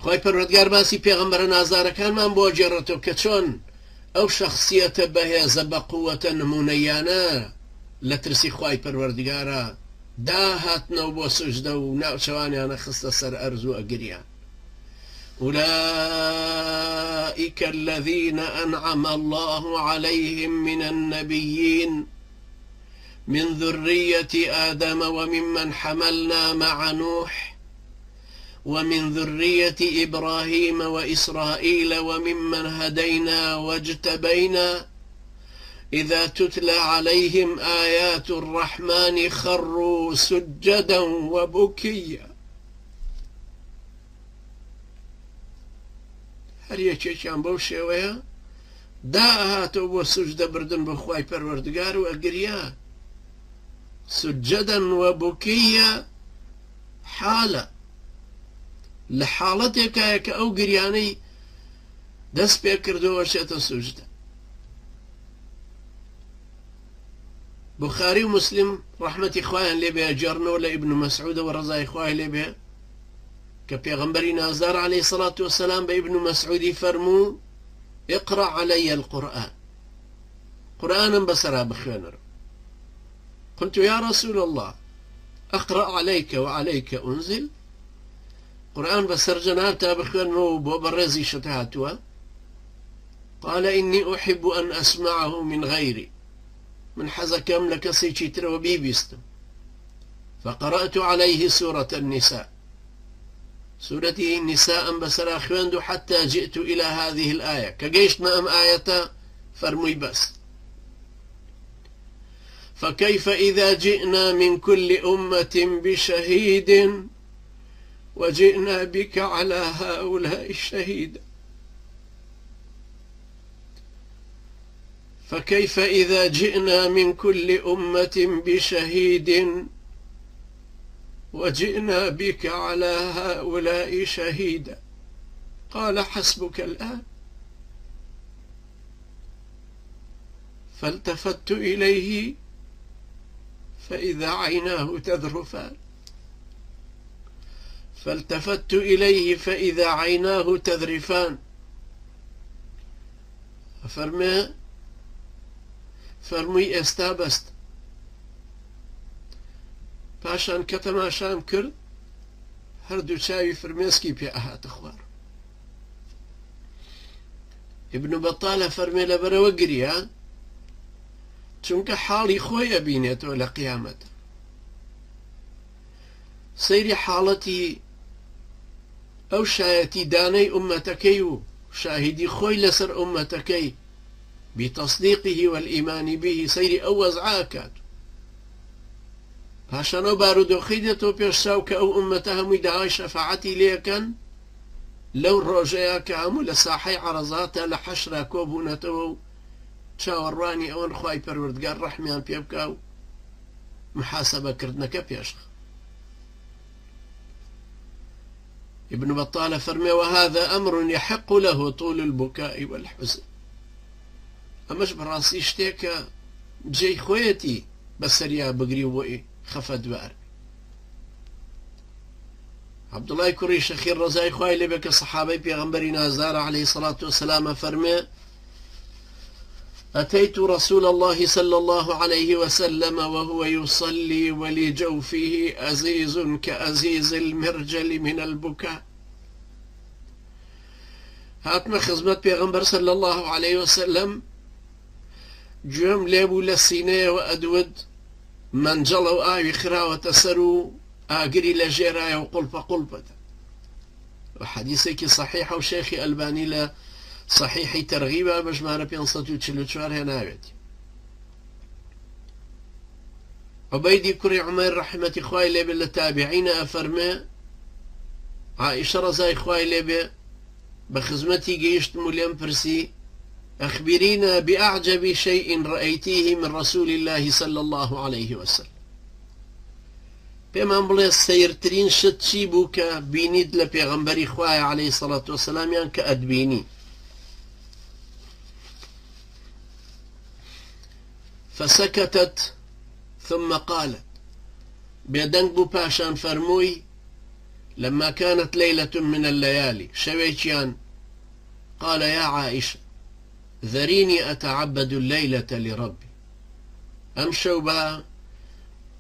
خۆی پەروەردگار باسی پێغەمبەرە نازارەکانمان بۆ جێڕێتەوە کە چۆن ئەو شەخسیەتە بەهێزە بە قووەتە نمونەیانە لە ترسی خوای پەروەردگارە داهاتنەوە بۆ سوژدە و ناوچەوانیانە خستە سەر ئەرز و ئەگریان. أولئك الذين أنعم الله عليهم من النبيين من ذرية آدم وممن حملنا مع نوح ومن ذرية إبراهيم وإسرائيل وممن هدينا واجتبينا إذا تتلى عليهم آيات الرحمن خروا سجدا وبكيا. هەر یەکێکیان بەو شێوەیە داهاتەوە بۆ سوجدە بردن بە خوای پەروەردگار و ئەگریا سجدا وبكيا حالە لە حاڵەتێکایە کە ئەو گریانەی دەست پێ کردەوە چێتە سوجدە. بخاری و مسلم ڕەحمەتی خوایان لێبێ جێڕنەوە لە ئیبن مەسعودەوە ڕەزای خوای لێبێ کە پێغەمبەری نازدار عليه الصلاة والسلام بە ئیبن مەسعودی فەرموو اقرأ علي القرآن قرآنا بسرا بخوێنەرە. قلت يا رسول الله أقرأ عليك وعليك أنزل قرآن بسر جنابتا بخوێنەوە بۆ بەڕێزی شت هاتووە. قال إني أحب أن أسمعه من غيري من حەزەکەم لە کەسێکی ترەوە بیبیستم. فقرأت عليه سورة النساء سورة النساء بسرا خوێند حتى جئت إلى هذه الآية كجيشنا أم آية فرمي بس فكيف إذا جئنا من كل أمة بشهيد وجئنا بك على هؤلاء الشهيد. فكيف إذا جئنا من كل أمة بشهيد وجئنا بك على هؤلاء شهيدا. قال حسبك الآن. فالتفت إليه فإذا عيناه تذرفان فالتفت إليه فإذا عيناه تذرفان. فرمي استابست پاشان کە تەماشام کرد هەردوو چاوی فرمێسکی پێ ئەهاتە خوار. ئیبن بەطالە فەرمێ لەبەرەوە گریا چونکە حاڵی خۆی ئەبینێتەوە لە قیامەت. سەیری حاڵەتی ئەو شایەتی دانەی ئومەتەکەی و شاهیدی خۆی لەسەر ئومەتەکەی بتصديقه والإيمان به سير أو وزعاكات پاشانەوە بارودۆخی دێتەوە پێشچاو کە ئەو ئومەتە هەمووی داوای شەفاعەتی لێکەن لەو ڕۆژەیە کە هەموو لە ساحەی عەرەزاتە لە حەشرا کۆبوونەتەوە و چاوەڕوانی ئەوەن خوای پەروەردگار ڕەحمیان پێ بکا و محاسەبەکردنەکە پێشخە. ابن بطالة فرمي وهذا أمر يحق له طول البكاء والحزن. أمش براسي شتيك جي خويتي بسريا بقري وإي خفت بار. عبد الله كري شخير رزاي خوي لبك صحابي بيغمبري نازار عليه الصلاة والسلام فرمي أتيت رسول الله صلى الله عليه وسلم وهو يصلي ولجوفه أزيز كأزيز المرجل من البكاء. هاتنا خزمت بيغمبر صلى الله عليه وسلم جم ليبو لسينه وأدود من جلو آوي خراوة سرو آقري لجيرايا وقلبة قلبة. وحديثك صحيح وشيخي ألباني لا صحيح ترغيبا بجمارة بينصتو تشلوشوار هناويتي. عبيدي كري عمير رحمة إخوائي لبي للتابعين أفرمي عائشة رزاي إخوائي لبي بخزمتي جيشت مليم برسي أخبرينا بأعجب شيء رأيتيه من رسول الله صلى الله عليه وسلم. بما بلي سيرترين شتشي بوكا بينيد لبيغمبري إخوائي عليه الصلاة والسلام يعني كأدبيني. فسكتت ثم قالت بيدنك بو باشان فرموي لما كانت ليلة من الليالي شويتيان قال يا عائشة ذريني أتعبد الليلة لربي أمشوا با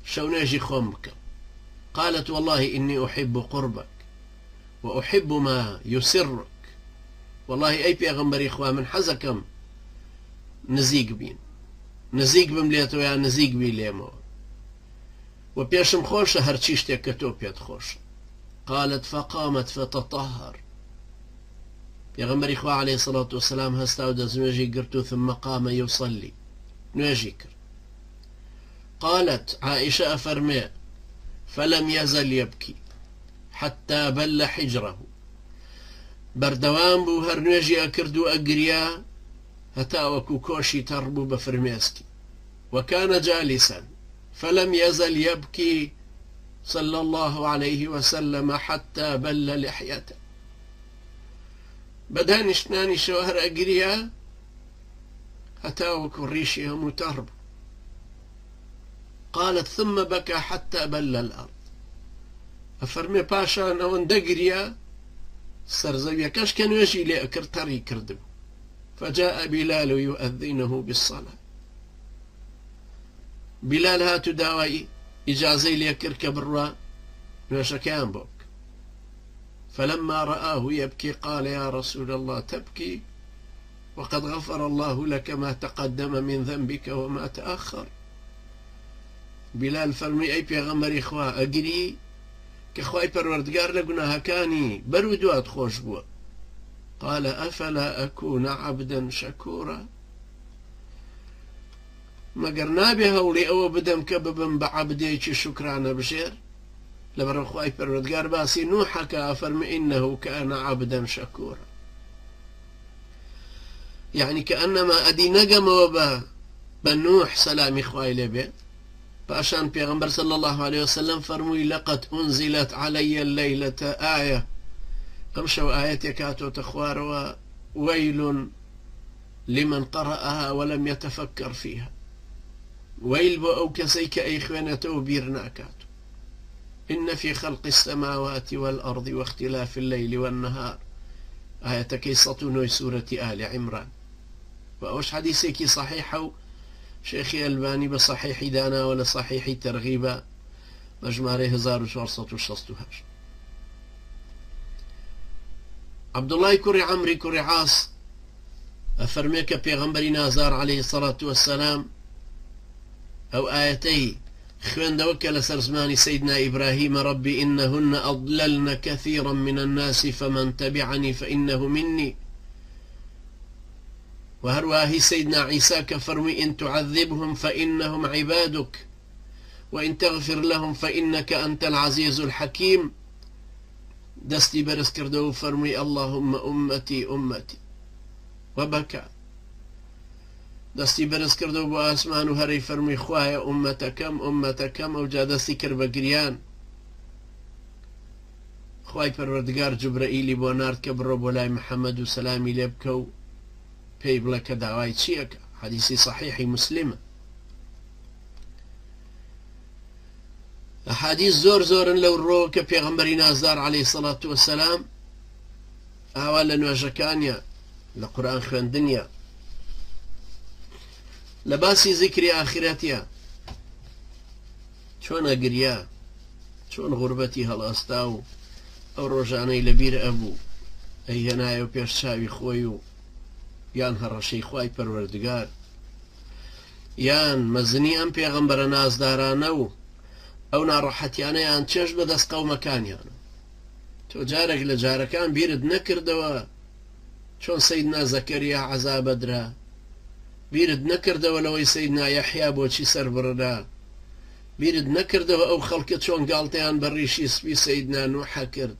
شوناجي خمك. قالت والله إني أحب قربك وأحب ما يسرك. والله أي بيغمبر إخوة من حزكم نزيق بين نزيق بمليتو يا نزيق بي ليمو وبيشم خوشة هرتشيشتك كتوبيت خوشة. قالت فقامت فتطهر. بيغمبر إخوة عليه الصلاة والسلام هستاود زنوجي قرتو ثم قام يصلي نواجي كر. قالت عائشة أفرمي فلم يزل يبكي حتى بل حجره. بردوام بو هر نواجي أكردو أقريا هتا وكو كوشي تربو بفرميسكي. وكان جالسا فلم يزل يبكي صلى الله عليه وسلم حتى بل لحيته. بدانش ناني شوهر أقريا هتا وكو ريشي هم تربو. قالت ثم بكى حتى بل الأرض. أفرمي باشا نوان دقريا سرزويا كاش كان يجي لأكر تري كردو. فجاء بلال يؤذنه بالصلاة. بلال هاتو داوي إجازي ليكر كبروا نوشكان بوك. فلما رآه يبكي قال يا رسول الله تبكي وقد غفر الله لك ما تقدم من ذنبك وما تأخر. بلال فرمي أي بيغمر إخوة أقري كخواي پروردگار لقناها كاني برودوات خوش بوا. قال أفلا أكون عبدا شكورا. مگر نابي هولي أو بدم كببن بعبديك شكرانا بشير لبرم خواي پروردگار باسي نوحك فرمي إنه كان عبدا شكورا. يعني كأنما أدي نقم وبا بنوح سلامي خواي لبي فأشان بيغمبر صلى الله عليه وسلم فرمي لقد أنزلت علي الليلة آية أمشوا آية كاتو تخوار ويل لمن قرأها ولم يتفكر فيها. ويل بو كسيك أي خوانته بيرناكاتو. إن في خلق السماوات والأرض واختلاف الليل والنهار آية كيسة نوي سورة آل عمران. وأوش حديثيكي صحيحة شيخي الباني بصحيح دانا ولا صحيح ترغيبا مجماري 1460. عبد الله كري عمري كري عاص أفرميك بيغمبري نازار عليه الصلاة والسلام أو آيتي خوان دوكل سرزماني سيدنا إبراهيم ربي إنهن أضللن كثيرا من الناس فمن تبعني فإنه مني. وهرواهي سيدنا عيسى كفرمي إن تعذبهم فإنهم عبادك وإن تغفر لهم فإنك أنت العزيز الحكيم. دستي برس كردو فرمي اللهم أمتي أمتي وبكى. دستي برس كردو بو آسمان هري فرمي خوايا أمتكم أمتكم أو جا دستي كرب قريان خواي پروردگار جبرائيلي بو نارد كبرو بولاي محمد وسلامي لبكو پێی بڵێ کە داوای چیەکە. حەدیسی صحیحی مسلمە. ئەحادیث زۆرن لەو ڕۆ کە پێغەمبەری نازدار عەلەیهی سەڵات وەسەلام ئاوا لە نوێژەکانیە لە قورئان خوێندنیە لە باسی زیکری ئاخرەتیە چۆن ئەگریا چۆن غوربەتی هەڵئەستا و ئەو ڕۆژانەی لەبیر ئەبوو ئەیهێنایە و پێش چاوی خۆی و یان هەڕەشەی خوای پەروەردگار یان مەزنی ئەم پێغەمبەرە نازدارانە و ئەو ناڕەحەتیانەیان چێژ بەدەست قەومەکانیانە. تۆ جارێک لە جارەکان بیرت نەکردەوە چۆن سەیدنا زەکەریا عەزابەدرا، بیرت نەکردەوە لەوەی سەیدنا یەحیا بۆچی سەربڕدا، بیرت نەکردەوە ئەو خەڵکە چۆن گاڵتەیان بە ڕیشی سپی سەیدنا نوحە کرد،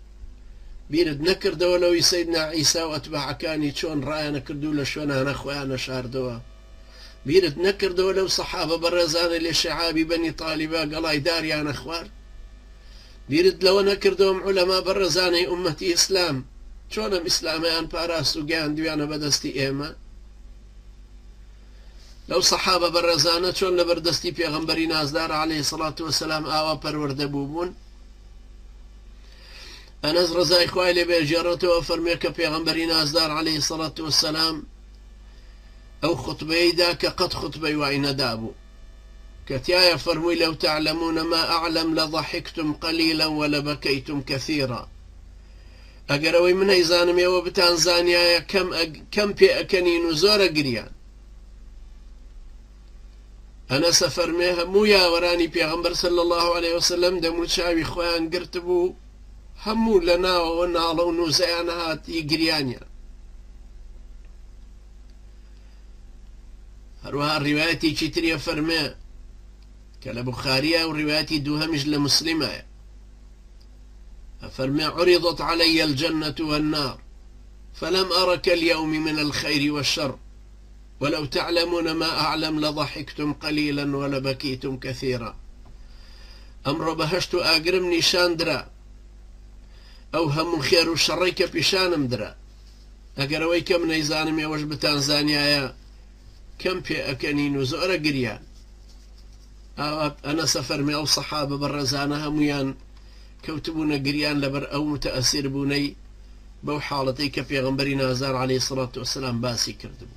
بیرت نەکردەوە لەوەی سەیدنا عیسا و ئەتباعەکانی چۆن ڕایانە کردو لە شوێنانە خۆیانە شاردەوە، بیرت نەکردەوە لەو سەحابە بەڕێزانە لێ شەعابی بەنی تالیبا گەڵای داریانە خوارد، بیرت لەوە نەکردەوە عولەما بەڕێزانەی ئومەتی ئیسلام چۆن ئەم ئیسلامەیان پاراست و گەیاندویانە بەدەستی ئێمە، لەو سەحابە بەڕێزانە چۆن لە بەردەستی پێغەمبەری نازدار عەلەیهی سەڵات وەسەلام ئاوا پەروەردە بووبوون. أنس رضای خوای لێ بێ گێڕێتەوە فەرمێ کە پێغەمبەری نازدار عليه الصلاة والسلام أو خطبەیەدا کە قەت خطبەی وای نەدابوو کە تایە فەرمووی لو تعلمون ما أعلم لضحكتم قليلا ولبكيتم كثيرا ئەگەر ئەوەی من ئەیزانم ئێوە بتان زانیایە کەم پێ ئەکەنین و زۆرە گریان. ئەنەسە فەرمێ هەموو یاوەرانی پێغەمبەر صلی الله عليه وسلم دەمو چاوی خۆیان گرت بوو، هەموو لە ناوەوە ناڵە و نووزەیان هاتی گریانیان. هەروەها ڕیوایەتێکی تریە فەرمێ کە لە بوخاریە و ڕیوایەتی دووهەمیش لە مسلمایە، فرمي عرضت علي الجنة والنار فلم أرك اليوم من الخير والشر ولو تعلمون ما أعلم لضحكتم قليلا ولبكيتم كثيرا. أمر بهشت أقرم نشان درا أو هم خير الشريك بشانم درا أقروي كم نيزانم يوش بتنزانيا كم في أكنين وزور قريان. أنا سفرمي أو صحابة برزانها ميان كوتبونا قريان لبر أو متأثر بوني بو حالتي كفي غنبري نازار عليه الصلاة والسلام باسي كردبو.